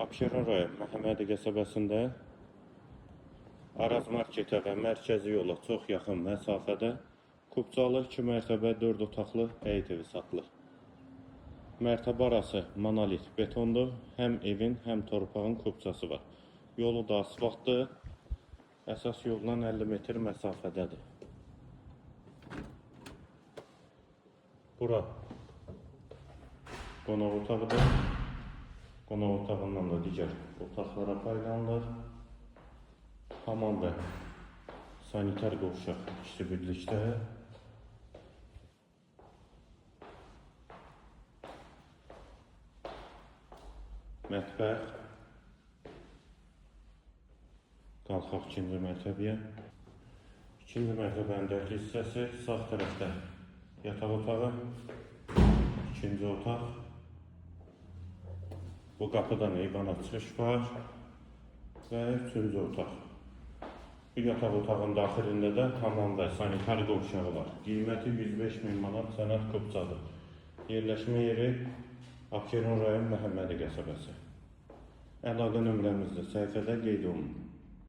Abşeron rayon Məhəmmədi qəsəbəsində Araz marketə və mərkəzi yola çox yaxın məsafədə Kubcalı 2 mərtəbə 4 otaqlı həyət evi satılır. Mərtəbə arası monolit betondur. Həm evin, həm torpağın kubcası var. Yolu da asfaltdır. Əsas yoldan 50 metr məsafədədir. Bura qonaq otağıdır. Qonaq otağından da digər otaqlara paylanılır. Hamam və sanitar qovşaq ikisi birlikdə. Mətbəx. Qalxaq ikinci mərtəbəyə. İkinci mərtəbənin dörtlü hissəsi sağ tərəfdə yataq otağı, ikinci otaq. Bu qapıdan eyvana çıxış var və üçüncü otaq. Bu yataq otağın daxilində də hamam və sanitar qovşağı var. Qiyməti 105.000 manat sənəd kubcadır. Yerləşmə yeri Abşeron rayon Məhəmmədi qəsəbəsi. Əlaqə nömrəmizdə səhifədə qeyd olunur.